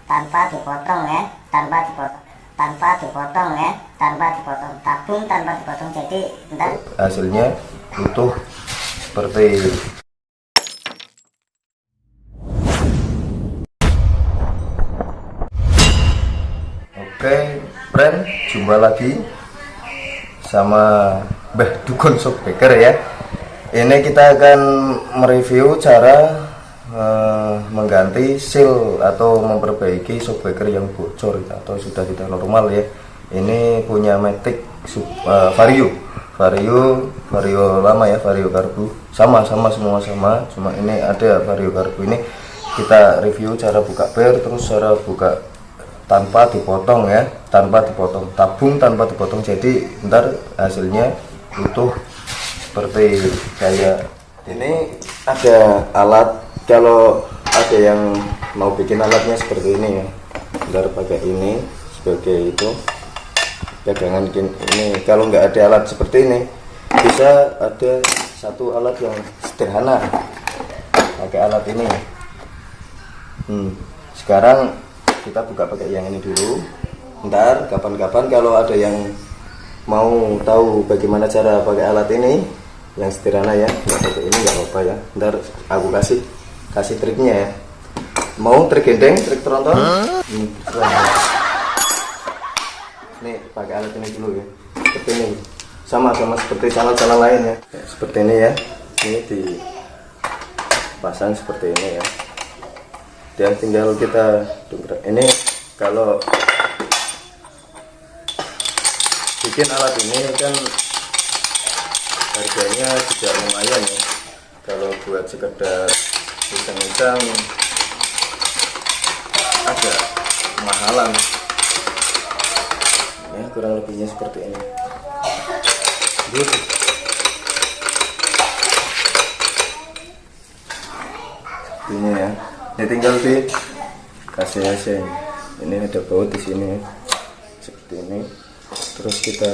tanpa dipotong ya, tanpa dipotong, tanpa dipotong ya, tanpa dipotong, tabung tanpa dipotong. Jadi ntar hasilnya utuh seperti oke, friend, jumpa lagi sama Mbah Dukun Shockbreaker ya. Ini kita akan mereview cara mengganti seal atau memperbaiki shockbreaker yang bocor atau sudah tidak normal ya. Ini punya Matic Vario lama ya, Vario Karbu, sama semua sama, cuma ini ada Vario Karbu. Ini kita review cara buka per, terus cara buka tanpa dipotong ya, tanpa dipotong, tabung tanpa dipotong. Jadi ntar hasilnya utuh seperti kayak ini. Ada alat, kalau ada yang mau bikin alatnya seperti ini ya, ntar pakai ini sebagai itu pegangan ini. Kalau nggak ada alat seperti ini, bisa ada satu alat yang sederhana, pakai alat ini. Sekarang kita buka pakai yang ini dulu. Ntar kapan-kapan kalau ada yang mau tahu bagaimana cara pakai alat ini yang sederhana ya, nggak pakai ini nggak apa-apa ya. Ntar aku kasih triknya ya. Mau trik gendeng, trik tronton? Nih pakai alat ini dulu ya, seperti ini, sama seperti channel lain ya, seperti ini ya. Ini dipasang seperti ini ya, dan tinggal kita dongkrak. Ini kalau bikin alat ini kan harganya juga lumayan ya. Kalau buat sekedar iseng-iseng agak mahalan ya, kurang lebihnya seperti ini. Sepertinya ya. Ini tinggal dikasih AC. Ini ada baut di sini ya, seperti ini. Terus kita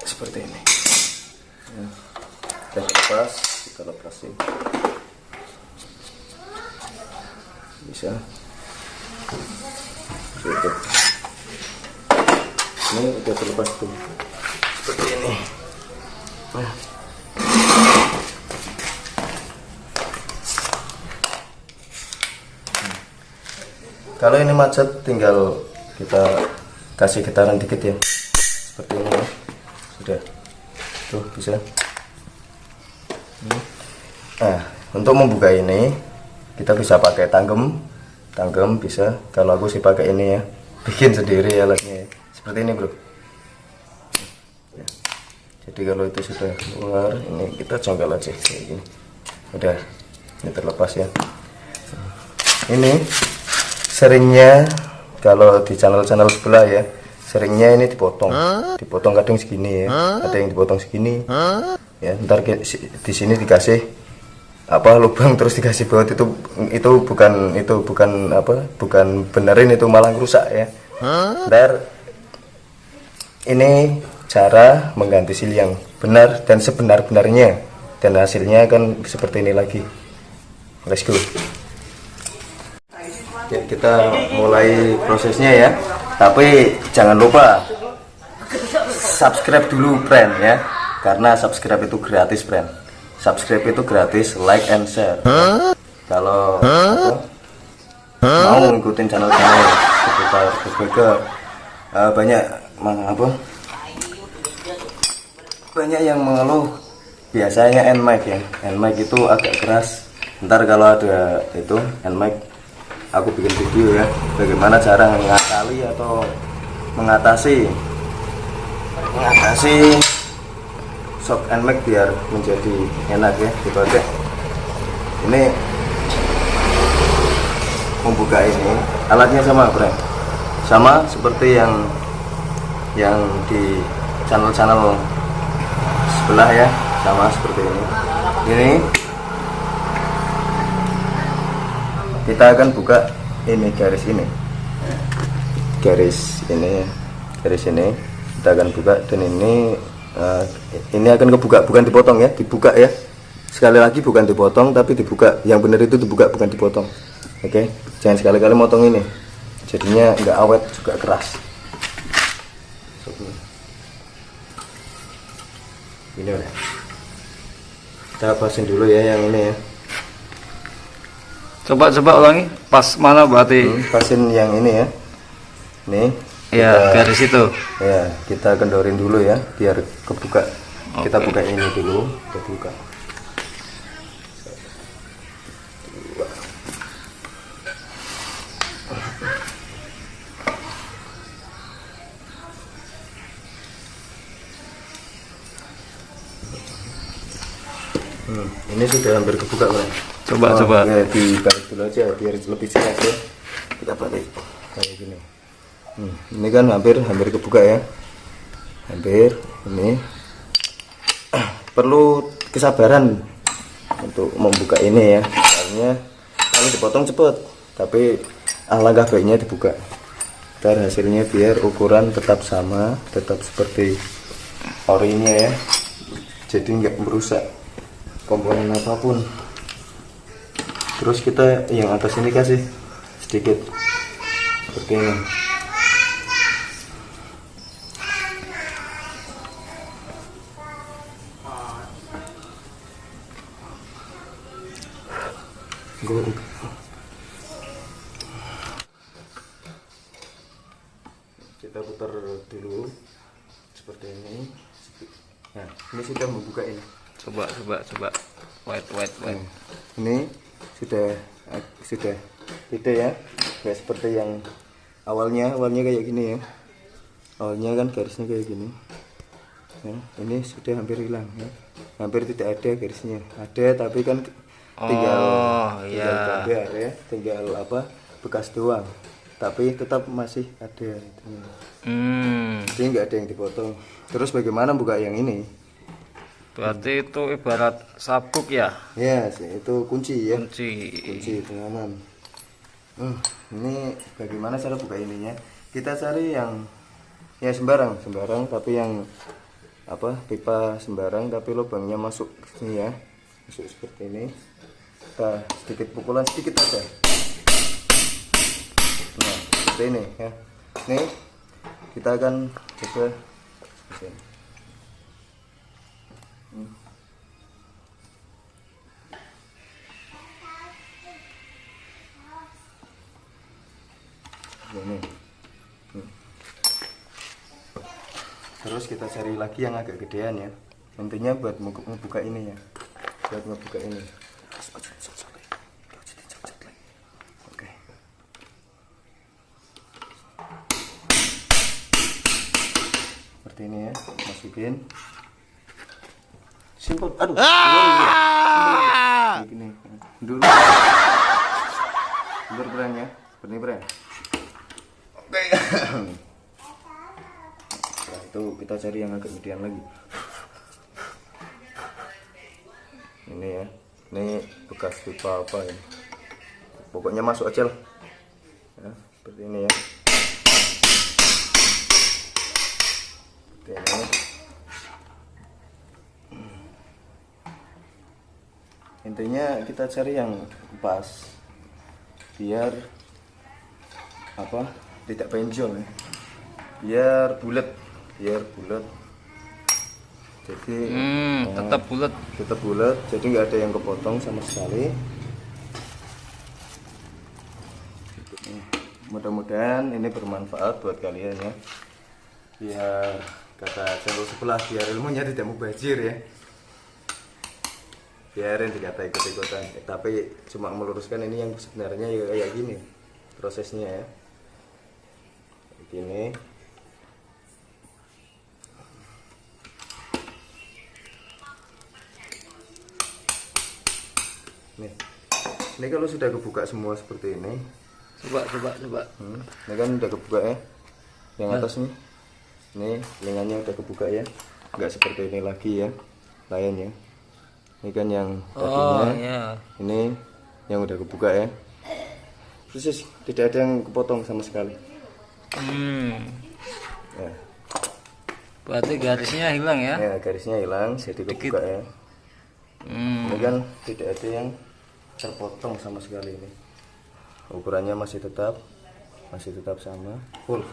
seperti ini ya. Kita lepasin, bisa gitu. Ini udah terlepas tuh seperti ini. Kalau ini macet, tinggal kita kasih getaran dikit ya, seperti ini ya. Sudah tuh, bisa. Nah, untuk membuka ini kita bisa pakai tanggem bisa. Kalau aku sih pakai ini ya, bikin sendiri alatnya ya. Seperti ini bro ya. Jadi kalau itu sudah keluar, ini kita congkel aja kayak gini. Udah, ini terlepas ya. Ini seringnya kalau di channel sebelah ya, seringnya ini dipotong kadang segini ya, ada yang dipotong segini ya. Ntar di sini dikasih lubang, terus dikasih baut. Itu bukan benerin, itu malah rusak ya. Ntar ini cara mengganti seal yang benar dan sebenar-benarnya, dan hasilnya akan seperti ini lagi. Let's go. Ya, kita mulai prosesnya ya, tapi jangan lupa subscribe dulu friend ya, karena subscribe itu gratis friend. Subscribe itu gratis, like and share. Kalau mau ngikutin channel seputar shockbreaker, banyak yang mengeluh biasanya NMic ya. NMic itu agak keras. Ntar kalau ada itu NMic, aku bikin video ya, bagaimana cara mengakali atau mengatasi shock NMic biar menjadi enak ya dipakai. Ini membuka ini alatnya sama friend, sama seperti yang di channel sebelah ya, sama seperti ini. Ini kita akan buka ini garis ini kita akan buka, dan ini akan kebuka, bukan dipotong ya, dibuka ya. Sekali lagi, bukan dipotong tapi dibuka. Yang benar itu dibuka, bukan dipotong. Oke, jangan sekali-kali motong ini, jadinya nggak awet juga keras. Ini udah. Kita pasin dulu ya yang ini ya. Coba ulangi, pas mana berarti? Pasin yang ini ya. Nih. Ya, garis itu. Ya, kita kendorin dulu ya, biar kebuka. Kita buka ini dulu, kita buka. Ini sudah hampir kebuka kan? Coba. Ya, dibalik dulu aja biar lebih jelas ya. Kita balik kayak gini. Ini kan hampir kebuka ya. Hampir ini. Perlu kesabaran untuk membuka ini ya. Soalnya kalau dipotong cepet, tapi alangkah baiknya dibuka. Ntar hasilnya biar ukuran tetap sama, tetap seperti orinya ya. Jadi nggak merusak komponen apapun. Terus kita yang atas ini kasih sedikit seperti ini. Kita putar dulu seperti ini. Nah, ini sudah membuka ini. Coba. Wait. Ini sudah beda ya, nggak seperti yang awalnya kayak gini ya. Awalnya kan garisnya kayak gini. Nah, ini sudah hampir hilang ya. Hampir tidak ada garisnya. Ada tapi kan tinggal gambar ya, tinggal apa bekas doang. Tapi tetap masih ada. Jadi nggak ada yang dipotong. Terus bagaimana buka yang ini? Berarti itu ibarat sabuk ya? Ya, itu kunci ya. Kunci pengaman. Ini bagaimana cara buka ininya? Kita cari yang ya sembarang tapi yang apa pipa sembarang tapi lubangnya masuk sini ya, masuk seperti ini. Kita sedikit pukulan sedikit aja. Nah, seperti ini ya. Ini kita akan coba seperti ini. Ini. Terus kita cari lagi yang agak gedean ya. Intinya buat membuka ini ya. Buat membuka ini. Oke. Seperti ini ya. Masukin. Simple. Aduh. Begini. Dulu. Bentar beran ya. Seperti ini beran. Oke. Nah, itu kita cari yang agak gedean lagi. Ini ya. Ini bekas pipa apa ya. Pokoknya masuk aja lah. Ya, seperti ini ya. Seperti ini. Intinya kita cari yang pas biar apa tidak benjol ya, biar bulat jadi tetap bulat jadi nggak ada yang kepotong sama sekali. Mudah-mudahan ini bermanfaat buat kalian ya, biar kata channel sebelah biar ilmunya tidak mubazir ya, biarin dikata ikut-ikutan tapi cuma meluruskan ini yang sebenarnya ya kayak gini prosesnya ya, begini. Nih, ini kalau sudah kebuka semua seperti ini, coba ini kan udah kebuka ya, yang atas nih, ini lengannya udah kebuka ya, nggak seperti ini lagi ya, lain ya. Ini kan yang tadinya, ini yang udah kebuka ya. Terus tidak ada yang kepotong sama sekali. Ya. Berarti garisnya hilang ya? Ya, garisnya hilang, jadi kebuka ya. Ini kan tidak ada yang terpotong sama sekali ini. ukurannya masih tetap sama, full.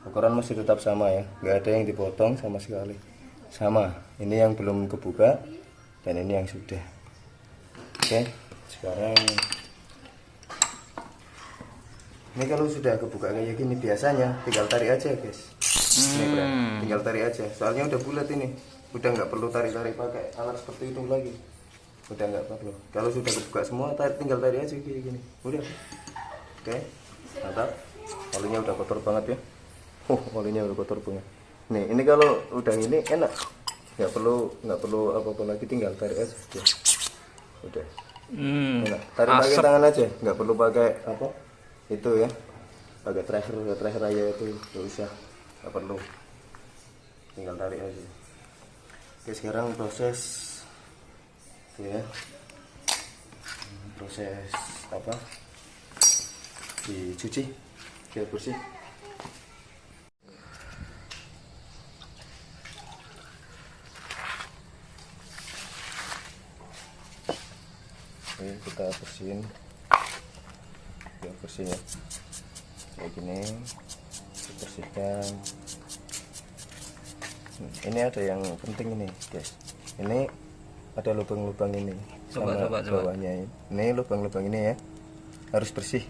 Ukuran masih tetap sama ya, nggak ada yang dipotong sama sekali, sama. Ini yang belum kebuka dan ini yang sudah. Oke, sekarang ini kalau sudah kebuka kayak gini biasanya tinggal tarik aja guys. Ini Bran, tinggal tarik aja, soalnya udah bulat ini, udah nggak perlu tarik-tarik pakai alat seperti itu lagi, udah nggak perlu. Kalau sudah kebuka semua, tinggal tarik aja kayak gini, udah. Oke, mantap. Olinya udah kotor banget ya. Olinya udah kotor banget. Nih, ini kalau udah ini enak, nggak perlu apa-apa lagi, tinggal tarik aja. Udah. Enak. Tarik pakai tangan aja, nggak perlu pakai apa itu ya, pakai treasure aja itu nggak usah, nggak perlu, tinggal tarik aja. Oke, sekarang proses ya, proses apa, dicuci biar bersih. Oke, kita bersihin biar bersih ya, kayak gini bersihkan. Ini ada yang penting ini guys, ini ada lubang-lubang ini sama bawahnya ini lubang-lubang ini ya, harus bersih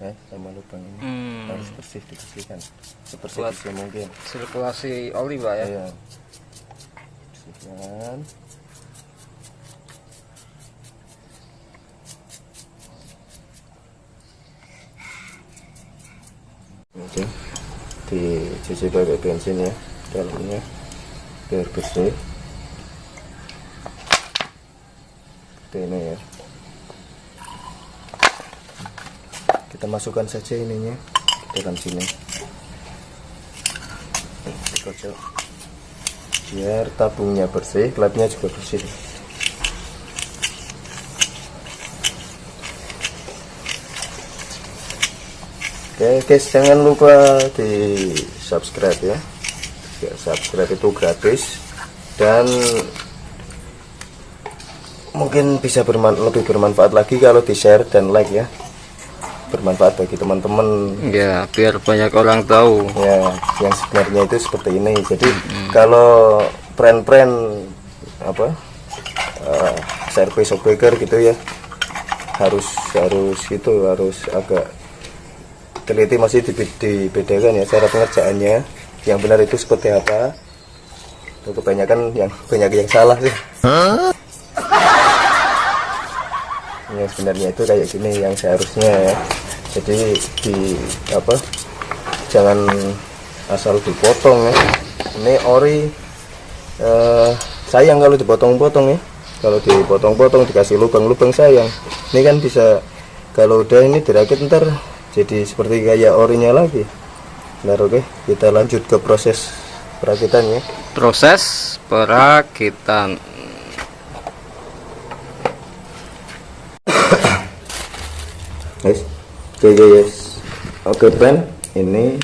ya, sama lubang ini harus bersih, dibersihkan sebersih mungkin, sirkulasi oli Pak ya. Iya. Bersihkan. Oke, dicuci pakai bensin ya dalamnya biar bersih. Seperti ini ya, kita masukkan saja ininya ke dalam sini, dikocok biar tabungnya bersih, klapnya juga bersih. Oke guys, jangan lupa di subscribe ya. Subscribe itu gratis dan mungkin bisa lebih bermanfaat lagi kalau di share dan like ya, bermanfaat bagi teman-teman Ya, biar banyak orang tahu ya yang sebenarnya itu seperti ini. Jadi kalau brand-brand apa servis shockbreaker gitu ya, harus agak teliti, masih dibedakan ya cara pengerjaannya yang benar itu seperti apa. Kebanyakan banyak yang salah sih. Yang sebenarnya itu kayak gini yang seharusnya ya. Jadi jangan asal dipotong ya. Ini ori sayang kalau dipotong-potong ya. Kalau dipotong-potong dikasih lubang-lubang sayang. Ini kan bisa, kalau udah ini dirakit ntar jadi seperti kayak orinya lagi. Benar. Oke, kita lanjut ke proses perakitan ya. proses perakitan. Guys, oke guys, oke friend, ini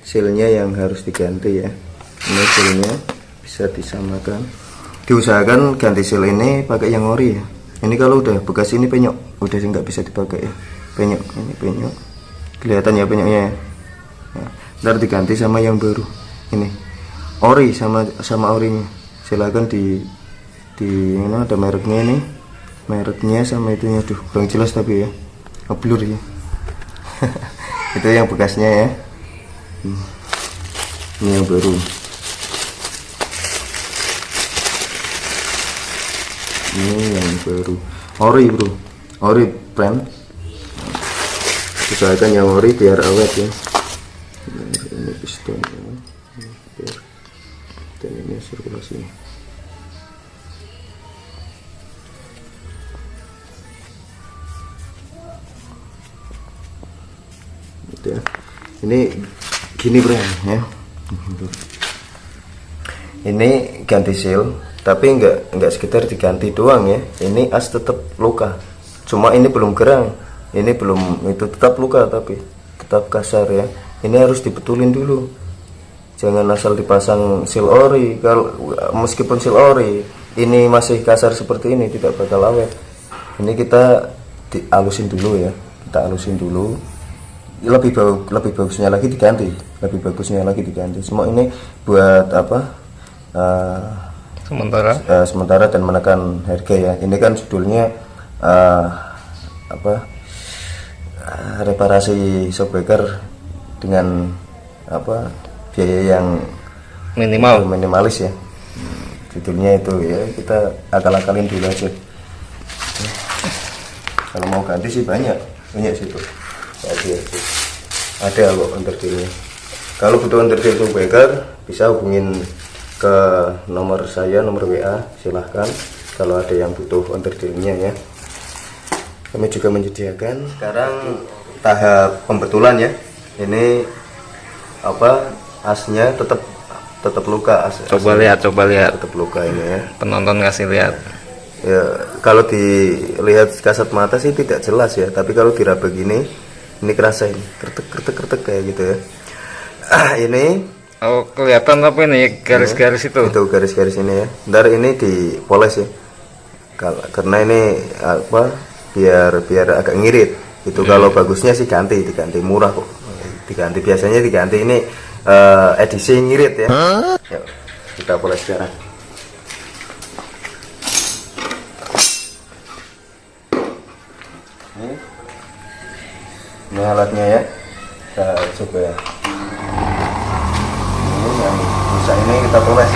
sealnya yang harus diganti ya. Ini sealnya bisa disamakan, diusahakan ganti seal ini pakai yang ori ya. Ini kalau udah bekas ini penyok, udah nggak bisa dipakai ya. Penyok, ini penyok, kelihatan ya penyoknya ya. Nah, ntar diganti sama yang baru. Ini ori sama orinya. Silakan di ini ada mereknya, ini mereknya sama itunya. Duh, kurang jelas tapi ya, blur ya. Itu yang bekasnya ya. Ini yang baru. Ini yang baru. Ori bro, ori brand. Usahakan yang ori biar awet ya. Ini pistonnya, dan ini sirkulasinya. Gitu ya. Ini gini bro ya. Ini ganti seal, tapi enggak sekedar diganti doang ya. Ini as tetap luka, cuma ini belum gerang, ini belum, itu tetap luka tapi tetap kasar ya. Ini harus dibetulin dulu, jangan asal dipasang seal ori. Kalau meskipun seal ori ini masih kasar seperti ini, tidak bakal awet. Ini kita dialusin dulu ya, kita alusin dulu. Lebih bagusnya lagi diganti, semua ini buat apa, sementara dan menekan harga ya. Ini kan judulnya apa, reparasi shockbreaker dengan apa, biaya yang minimalis ya. Judulnya itu ya, kita akal-akalin dulu aja. Kalau mau ganti sih banyak situ. Ada kok underdealnya. Kalau butuh underdeal shockbreaker bisa hubungin ke nomor saya, nomor WA, silahkan kalau ada yang butuh underdealnya ya. Kami juga menyediakan. Sekarang tahap pembetulan ya. Ini apa, asnya tetap luka. Coba lihat tetap luka ini ya. penonton kasih lihat. Ya, kalau dilihat kasat mata sih tidak jelas ya, tapi kalau diraba begini, ini kerasa ini kretek kayak gitu ya. Ini Kelihatan apa ini garis-garis itu garis-garis ini ya. Ntar ini dipoles ya, karena ini apa, biar agak ngirit itu. Kalau bagusnya sih diganti murah kok, biasanya diganti. Ini edisi ngirit ya. Yuk, kita poles sekarang. Ini alatnya ya, kita coba ya. Ini yang rusak ini kita poles.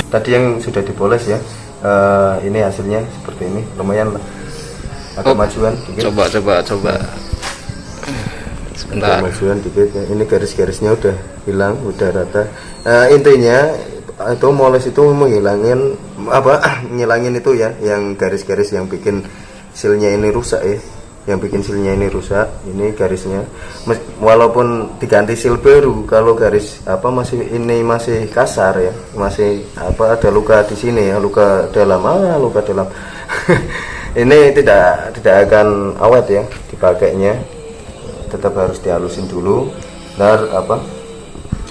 Tadi yang sudah dipoles ya, ini hasilnya seperti ini, lumayan lah, agak majuan dikit. Coba sebentar. Majuan dikit ya. Ini garis-garisnya udah hilang, udah rata. Intinya itu moles itu ngilangin itu ya, yang garis-garis yang bikin silnya ini rusak ya, ini garisnya. Walaupun diganti sil baru, kalau garis masih kasar ya, masih ada luka di sini ya, luka dalam. Ini tidak akan awet ya dipakainya, tetap harus dihalusin dulu. Ntar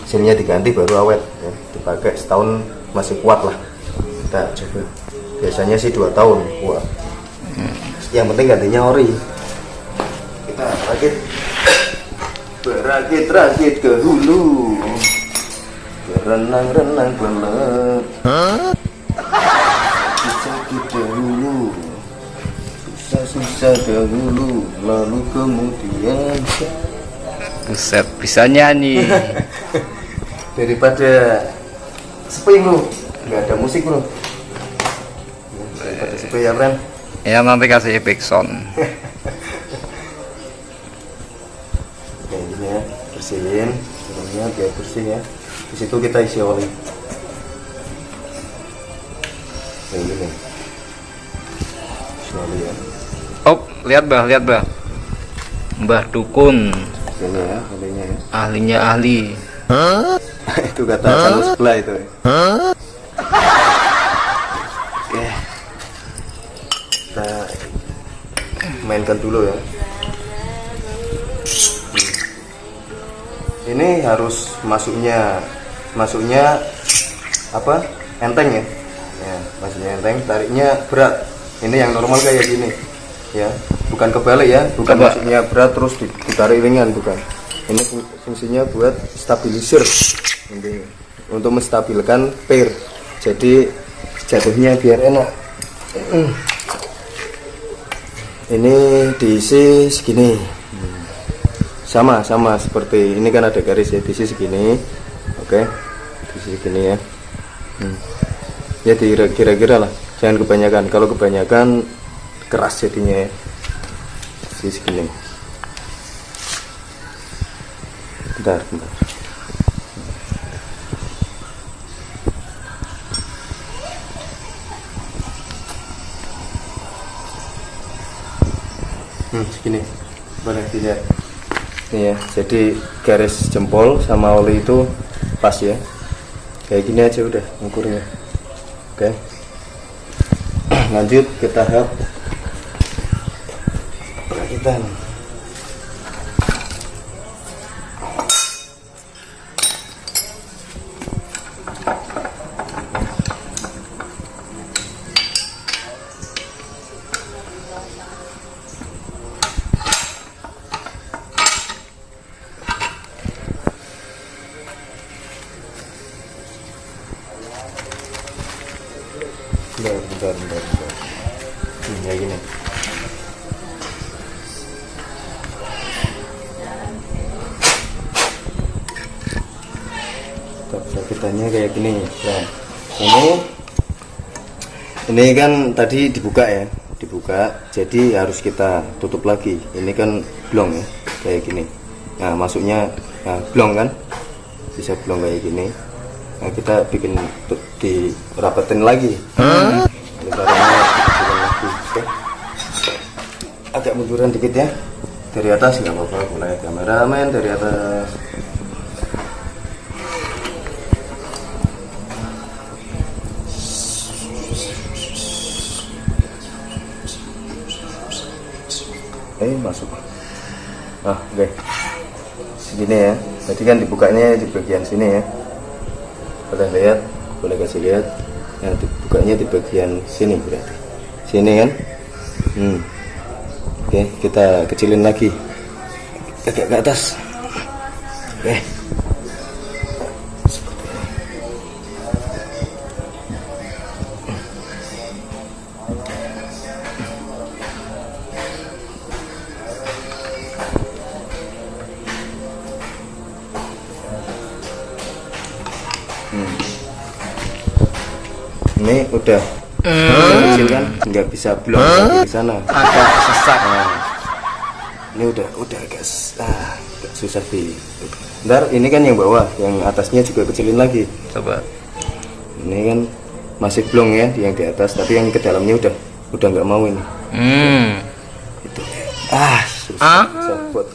silnya diganti baru awet ya, dipakai setahun masih kuat lah. Kita coba, biasanya sih 2 tahun kuat. Yang penting gantinya ori. Kita berakit ke hulu, berenang belet, sakit dahulu, susah dahulu, lalu kemudian. Buset, bisa nyanyi. Daripada sepi bro, nggak ada musik bro, daripada sepi ya Bran. Ya nanti kasih backsound. Oke, ini ya, bersihin filmnya biar bersih ya. Di situ kita isi oli. Kayak gini. Isi oli ya. Oh, lihat bah. Mbah Dukun. ini ya ahlinya ya. Ahlinya ahli. Itu kata calon sebelah itu ya. Oke, kita mainkan dulu ya. Ini harus masuknya apa, enteng ya, masuknya enteng, tariknya berat. Ini yang normal kayak gini ya, bukan kebalik ya, bukan masuknya berat terus ditarik ringan, bukan. Ini fungsinya buat stabilizer, untuk menstabilkan pair, jadi jatuhnya biar enak. Ini diisi segini, sama seperti ini kan ada garis ya, diisi segini. Oke, diisi segini ya. Ya kira-kira lah, jangan kebanyakan. Kalau kebanyakan keras jadinya ya. Diisi segini. Bentar. Segini boleh dilihat nih ya, jadi garis jempol sama oli itu pas ya, kayak gini aja udah ukurnya. Oke, lanjut ke tahap perakitan. Bentar. Kayak gini. Sakitannya kayak gini. Nah, ini kan tadi dibuka ya, jadi harus kita tutup lagi. Ini kan blong ya, kayak gini. Nah, masuknya blong kan, bisa blong kayak gini. Nah, kita bikin dirapetin lagi. Oke. Agak munduran dikit ya, dari atas nggak apa-apa, mulai kameramen dari atas. Masuk. Oke. Segini ya. Tadi kan dibukanya di bagian sini ya. Boleh lihat, boleh kasih lihat. Nah, dibukanya di bagian sini berarti. Sini kan? Oke, kita kecilin lagi. Agak ke atas. Oke. Ini udah kecil kan, nggak bisa blok lagi di sana, Agak sesak. Nah, ini udah agak susah di. Ntar ini kan yang bawah, yang atasnya juga kecilin lagi. Coba. Ini kan masih blong ya, yang di atas, tapi yang ke dalamnya udah nggak mau ini. Itu. Susah buat.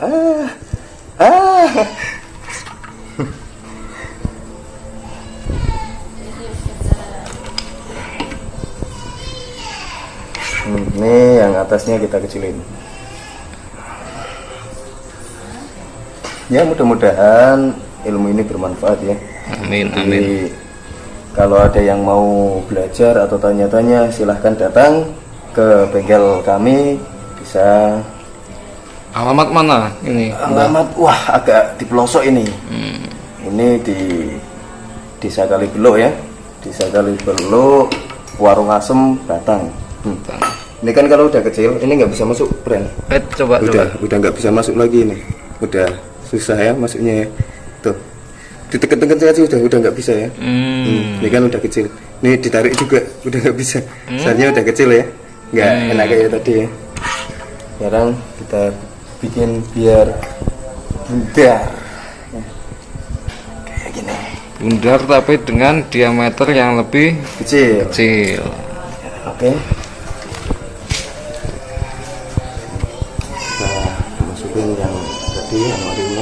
Ini yang atasnya kita kecilin. Ya, mudah-mudahan ilmu ini bermanfaat ya. Amin. Jadi, kalau ada yang mau belajar atau tanya-tanya, silahkan datang ke bengkel kami. Bisa. Alamat mana ini? Alamat, wah agak di pelosok ini. Ini di Desa Kalibelo ya. Desa Kalibelo, Warung Asem, Batang. Ini kan kalau udah kecil, ini nggak bisa masuk brand. Coba. Udah nggak bisa masuk lagi nih. Udah susah ya masuknya ya. Tuh, ditekan-tekan saja udah nggak bisa ya. Ini kan udah kecil. Ini ditarik juga udah nggak bisa. Soalnya udah kecil ya, nggak enak kayak tadi ya. Sekarang kita bikin biar bundar. Kayak gini. Bundar tapi dengan diameter yang lebih Kecil. Oke. Kita masukin yang tadi yang orinya.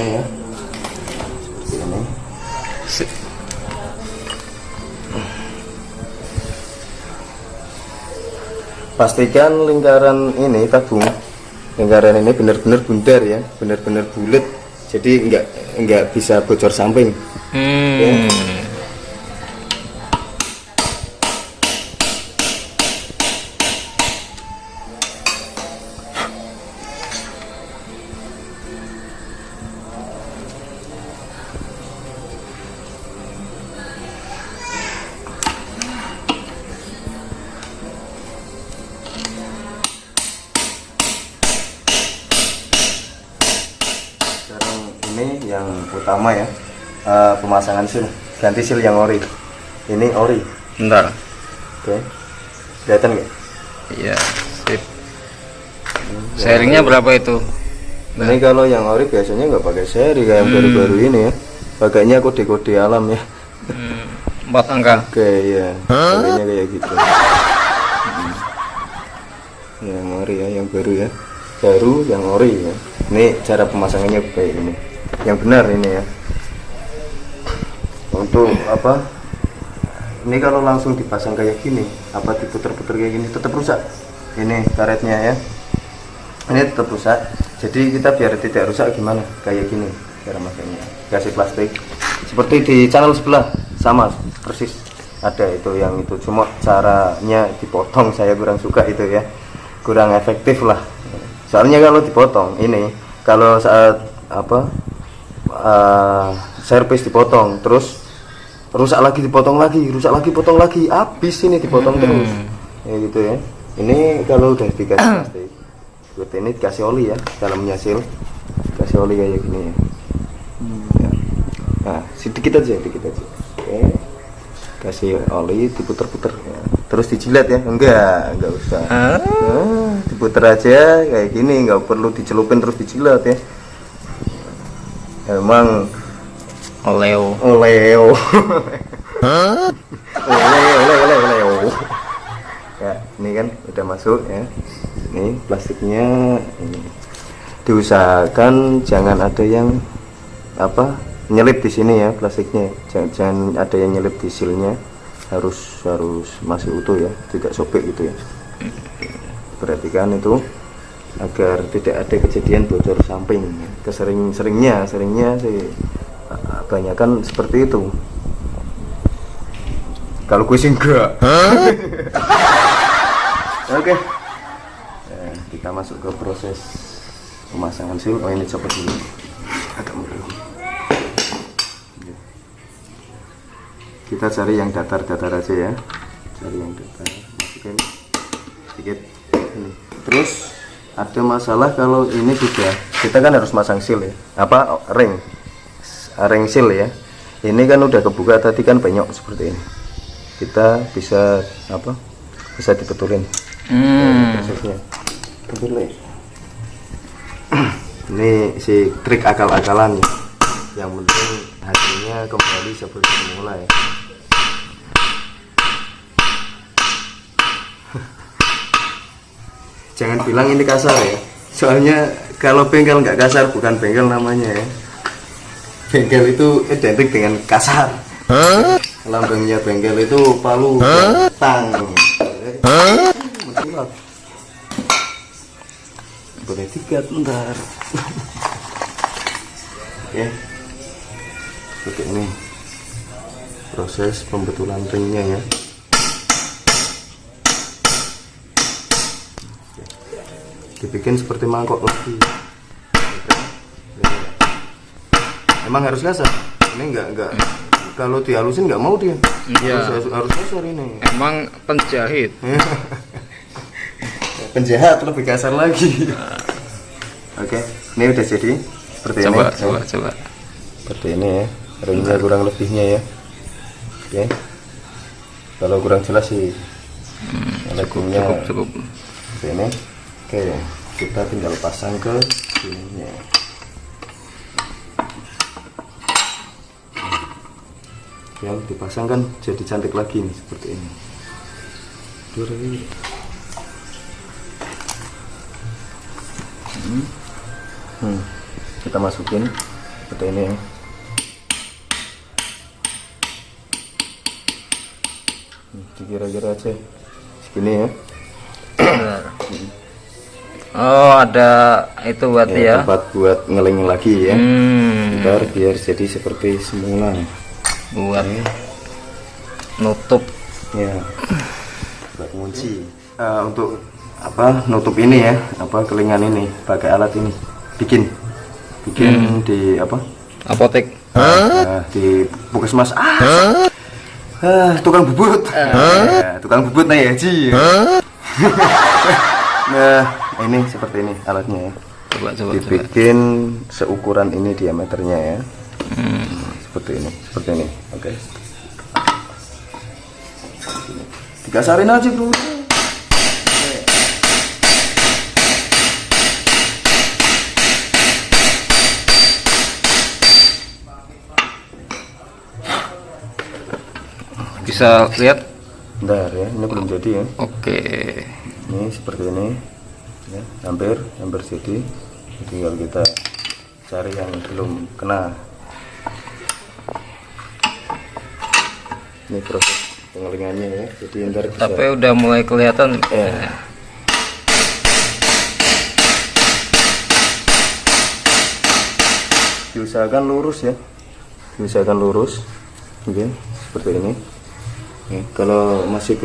Pastikan lingkaran ini tabung, lingkaran ini benar-benar bundar ya, benar-benar bulat, jadi nggak bisa bocor samping. Oke. Sekarang ini yang utama ya, pemasangan seal, ganti seal yang ori. Ini ori. Bentar. Oke, kelihatan nggak? Iya, sip. Sharingnya berapa itu? Ini kalau yang ori biasanya nggak pakai seri kayak yang baru-baru ini ya, pakainya kode-kode alam ya. 4 angka. Oke ya, pakainya kayak gitu. Yang ori ya, yang baru ya, baru yang ori ya. Ini cara pemasangannya kayak ini, yang benar ini ya. Untuk apa? Ini kalau langsung dipasang kayak gini, apa diputer-puter kayak gini, tetap rusak. Ini karetnya ya, ini tetap rusak. Jadi kita biar tidak rusak gimana? Kayak gini cara masangnya. Kasih plastik. Seperti di channel sebelah sama persis. Ada itu yang itu, cuma caranya dipotong saya kurang suka itu ya, kurang efektif lah. Soalnya kalau dipotong ini, kalau saat apa servis dipotong terus rusak lagi, dipotong lagi, rusak lagi, potong lagi, habis ini dipotong terus ya gitu ya. Ini kalau udah dikasih plastik seperti ini, dikasih oli ya, dalamnya seal, kasih oli kayak gini ya. Nah sedikit aja. Oke, kasih oli, diputer-puter ya. Terus dijilat ya? Enggak usah. Diputer aja kayak gini, nggak perlu dicelupin terus dijilat ya. Emang Oleo. oleo. Oleo. Ya, ini kan udah masuk ya. Ini plastiknya ini. Diusahakan jangan ada yang apa nyelip di sini ya plastiknya. Jangan ada yang nyelip di silnya. Harus masih utuh ya, tidak sobek gitu ya. Perhatikan itu agar tidak ada kejadian bocor samping. Seringnya sih kebanyakan seperti itu. Kalau gue sih enggak. Oke. Nah, kita masuk ke proses pemasangan seal. Oh ini copot dulu. Agak mundur. Kita cari yang datar-datar aja ya. Cari yang datar. Masukin sedikit. Ini. Terus ada masalah kalau ini sudah, kita kan harus masang seal ya. Apa ring seal ya. Ini kan udah kebuka tadi kan penyok seperti ini. Kita bisa apa? Bisa dibetulin. Prosesnya. Betul. Ini si trik akal-akalan ya. Yang penting hasilnya kembali seperti semula ya. Jangan bilang ini kasar ya, soalnya kalau bengkel nggak kasar bukan bengkel namanya ya. Bengkel itu identik dengan kasar. Lambangnya bengkel itu palu tang. Boleh tiga bentar. Oke, seperti ini proses pembetulan ringnya ya. Dibikin seperti mangkok lagi. Emang harus kasar. Ini enggak kalau dihalusin nggak mau dia. Iya. Harus kasar ini. Emang penjahit. Penjahat lebih kasar lagi. Oke, ini udah jadi seperti Coba. ini. Seperti ini ya. Ringnya kurang lebihnya ya. Oke. Kalau kurang jelas sih legumnya Cukup. seperti ini. Oke, kita tinggal pasang ke sininya. Yang dipasang kan jadi cantik lagi nih seperti ini. Kita masukin seperti ini ya. dikira-kira aja segini ya. Benar. Oh, ada itu berarti ya. Tempat buat ngeling lagi ya. Hmm. Ntar biar jadi seperti semula. Buat nutup. Ya. Buat kunci. Untuk apa? Nutup ini ya, apa kelingan ini pakai alat ini. Bikin di apa? Apotek. Di puskesmas. Tukang bubut. Tukang bubut nih ya, Ji. Nah, ini seperti ini alatnya ya. Coba. Dibikin seukuran ini diameternya ya. Seperti ini. Oke. Dikasarin aja dulu. Bisa lihat? Bentar ya, ini belum jadi ya. Oke. Ini seperti ini ya, hampir jadi. Tinggal kita cari yang belum kena. Ini proses pengelingannya ya, jadi ntar bisa. Tapi udah mulai kelihatan Ya. Diusahakan lurus ya, oke, seperti ini. Kalau masih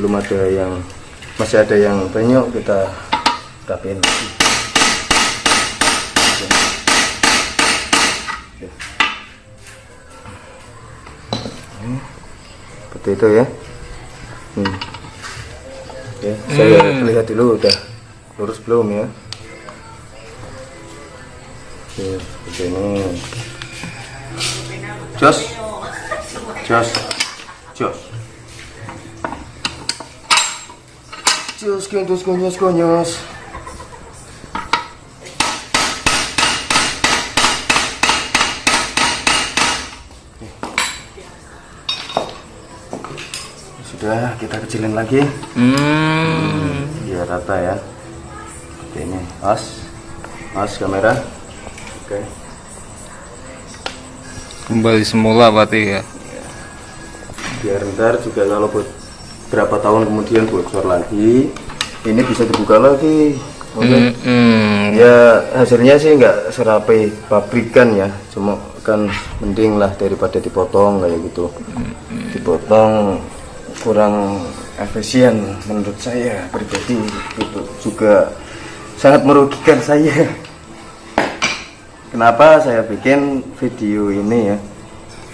ada yang penyok, kita rapiin lagi. Seperti itu ya. Saya lihat dulu udah lurus belum ya. Oke, seperti ini. Jos. Konyos. Sudah, kita kecilin lagi. Biar rata ya. Oke, ini as kamera. Oke. kembali semula berarti ya. Biar ntar juga kalau buat berapa tahun kemudian bocor lagi, ini bisa dibuka lagi. Oke. Ya hasilnya sih nggak serapi pabrikan ya, cuma kan mending lah daripada dipotong kayak gitu. Dipotong kurang efisien menurut saya pribadi, itu juga sangat merugikan saya. Kenapa saya bikin video ini ya?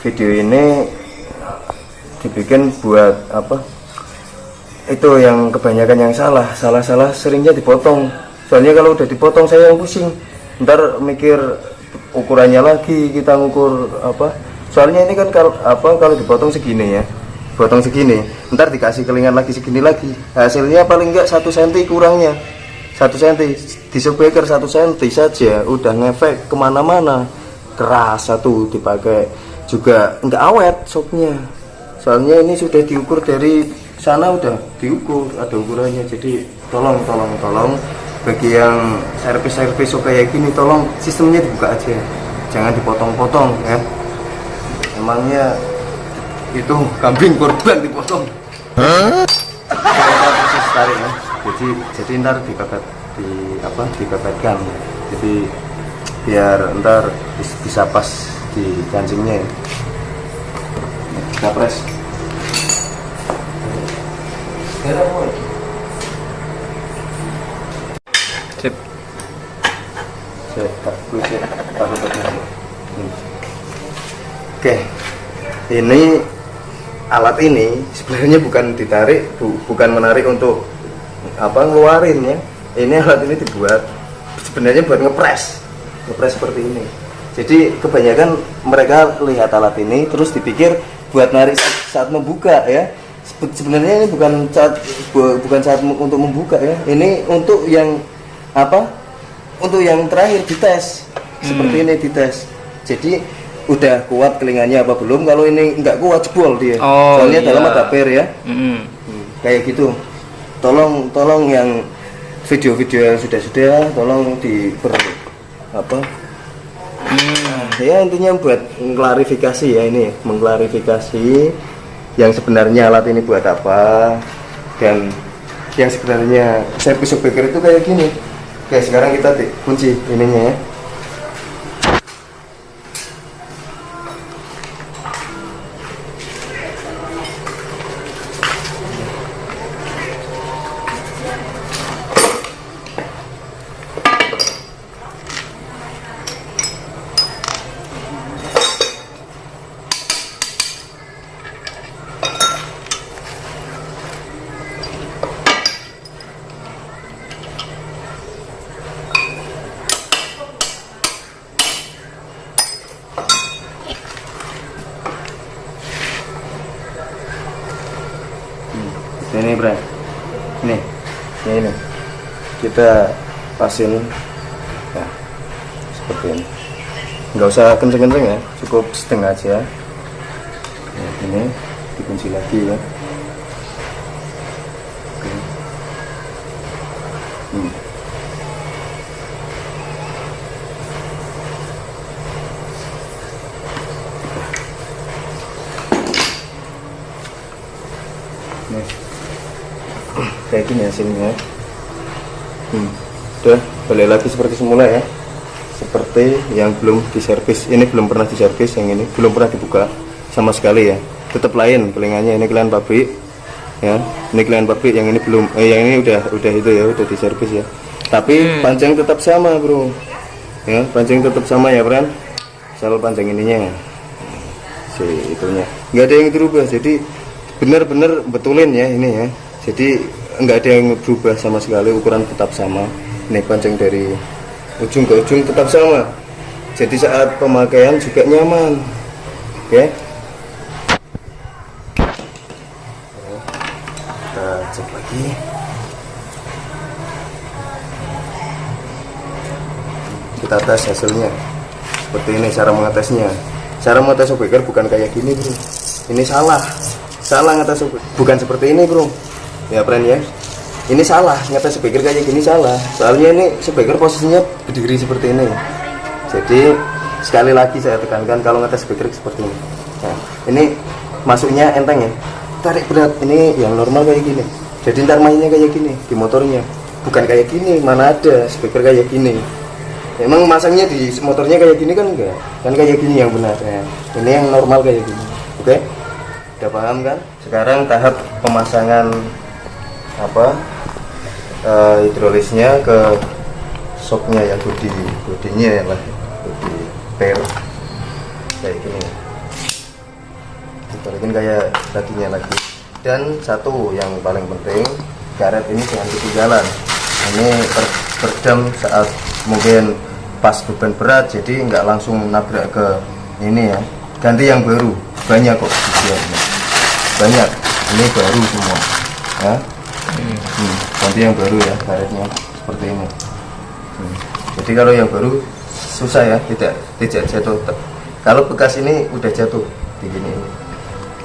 Video ini dibikin buat apa? Itu yang kebanyakan yang salah seringnya dipotong. Soalnya kalau udah dipotong saya yang pusing. Ntar mikir ukurannya lagi, kita ngukur apa? Soalnya ini kan kalau dipotong segini ya. Potong segini, ntar dikasih kelingan lagi segini lagi. Hasilnya paling enggak 1 cm kurangnya. 1 cm disebeker 1 cm saja udah ngefek kemana-mana. Keras satu dipakai juga nggak awet soknya. Soalnya ini sudah diukur dari sana, udah diukur ada ukurannya. Jadi tolong bagi yang servis sok kayak gini, tolong sistemnya dibuka aja, jangan dipotong-potong ya. Emangnya itu kambing korban dipotong. Proses tarik ya. Jadi ntar dipepetkan. Jadi biar ntar bisa pas di kancingnya ya. Kita press. Sip. Oke, ini alat ini sebenarnya bukan ditarik, bukan menarik untuk apa ngeluarin ya. Ini alat ini dibuat sebenarnya buat ngepres seperti ini. Jadi kebanyakan mereka lihat alat ini terus dipikir buat narik saat membuka ya. Sebenarnya ini bukan saat untuk membuka ya. Ini untuk yang apa? Untuk yang terakhir dites. Seperti ini dites. Jadi udah kuat kelingannya apa belum? Kalau ini nggak kuat jebol dia. Soalnya iya. dalam ada per ya. Kayak gitu. Tolong yang video-video yang sudah tolong ya intinya buat mengklarifikasi ya, ini mengklarifikasi yang sebenarnya alat ini buat apa, dan yang sebenarnya servis shockbreaker itu kayak gini. Oke, sekarang kita kunci ininya ya. Ini Bray, ini kita pasin ya, seperti ini, nggak usah kenceng-kenceng ya, cukup setengah aja ya, ini dikunci lagi ya. Oke. Nih, kayak gini hasilnya. Udah balik lagi seperti semula ya, seperti yang belum diservis. Ini belum pernah diservis, yang ini belum pernah dibuka sama sekali ya, tetap lain kelingannya. Ini kelihatan pabrik ya, ini kelihatan pabrik, yang ini belum, yang ini udah itu ya, udah diservis ya, tapi panjang tetap sama bro ya, panjang tetap sama ya Bran, soal panjang ininya si itunya nggak ada yang dirubah, jadi benar-benar betulin ya ini ya, jadi nggak ada yang berubah sama sekali, ukuran tetap sama. Ini panjang dari ujung ke ujung tetap sama, jadi saat pemakaian juga nyaman. Oke, kita cek lagi. Kita tes hasilnya seperti ini. Cara mengetesnya, cara mengetes shockbreaker bukan kayak gini bro, ini salah ngetes, bukan seperti ini bro ya friend ya, ini salah ngetes shockbreaker kayak gini, salah. Soalnya ini shockbreaker posisinya berdiri seperti ini. Jadi sekali lagi saya tekankan, kalau ngetes shockbreaker seperti ini. Nah, ini masuknya enteng ya, tarik berat, ini yang normal kayak gini. Jadi ntar mainnya kayak gini di motornya, bukan kayak gini. Mana ada shockbreaker kayak gini. Emang masangnya di motornya kayak gini kan enggak, kan kayak gini yang benar ya. Ini yang normal kayak gini. Oke, udah paham kan? Sekarang tahap pemasangan hidrolisnya ke shocknya ya, bodinya ya lah, bodi per kayak gini. Balikin kayak tadinya lagi. Dan satu yang paling penting, karet ini jangan ketinggalan. Ini berdam saat mungkin pas beban berat, jadi nggak langsung nabrak ke ini ya. Ganti yang baru, banyak kok tujuannya, banyak. Ini baru semua ya. Ganti yang baru ya karetnya seperti ini. Jadi kalau yang baru susah ya, tidak jatuh. Kalau bekas ini udah jatuh begini.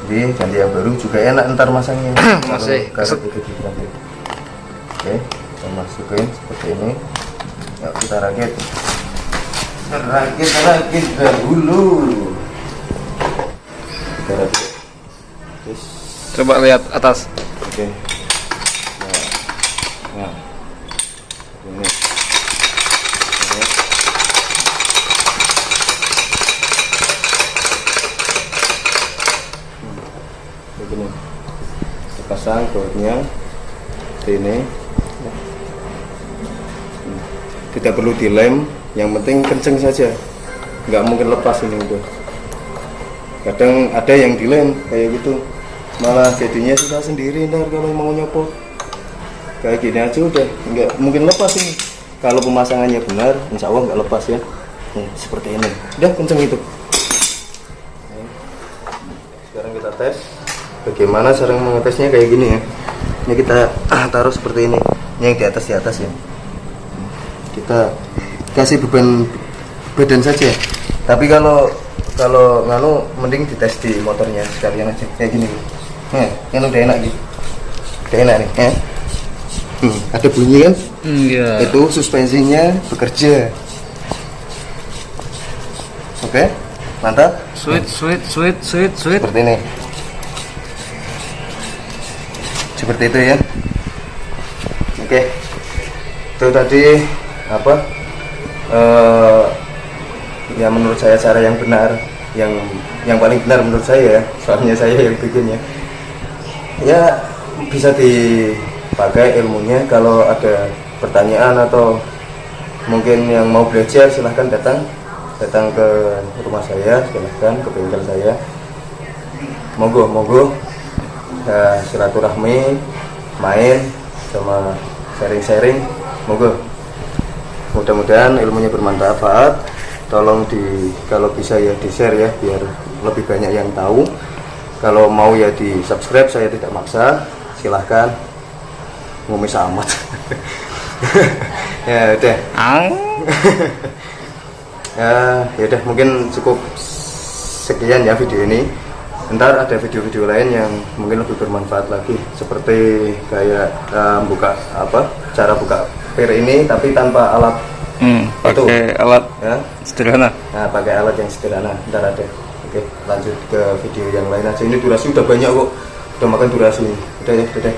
Jadi ganti yang baru juga enak ntar masangnya. Masih karet itu diganti. Oke, kita masukin seperti ini. Yuk kita rakit dahulu. Kita rakit. Coba lihat atas. Oke. Nah, ini. Begini. Pasang bautnya ini. Tidak perlu dilem, yang penting kenceng saja, nggak mungkin lepas ini udah. Kadang ada yang dilem kayak gitu, malah jadinya susah sendiri ntar kalau mau nyopot. Kayak gini aja udah nggak mungkin lepas ini. Kalau pemasangannya benar, insya Allah nggak lepas ya. Nih, seperti ini, udah kenceng itu. Sekarang kita tes bagaimana cara mengetesnya kayak gini ya. Ini kita taruh seperti ini, yang di atas ya. Kita kasih beban badan saja. Tapi kalau nganu mending dites di motornya sekalian aja kayak gini. Nah, kan udah enak gitu. Udah enak nih, ya. Ada bunyi kan? Iya. Itu suspensinya bekerja. Oke, mantap. Sweet. Seperti ini. seperti itu ya. Oke, itu tadi apa ya menurut saya cara yang benar, yang paling benar menurut saya ya, soalnya saya yang bikinnya ya, bisa dipakai ilmunya. Kalau ada pertanyaan atau mungkin yang mau belajar, silahkan datang ke rumah saya, silahkan ke bengkel saya, monggo ya, silaturahmi, main sama sharing, monggo. Mudah-mudahan ilmunya bermanfaat. Tolong kalau bisa ya di share ya, biar lebih banyak yang tahu. Kalau mau ya di subscribe, saya tidak maksa, silahkan. Ngumis amat. Ya udah. Ya udah, mungkin cukup sekian ya video ini. Ntar ada video-video lain yang mungkin lebih bermanfaat lagi, seperti kayak cara buka per ini tapi tanpa alat. Pakai alat ya sederhana. Nah, pakai alat yang sederhana. Ntar ada. Oke, lanjut ke video yang lain aja. Ini durasi udah banyak kok, udah makan durasi. Udah ya, udah.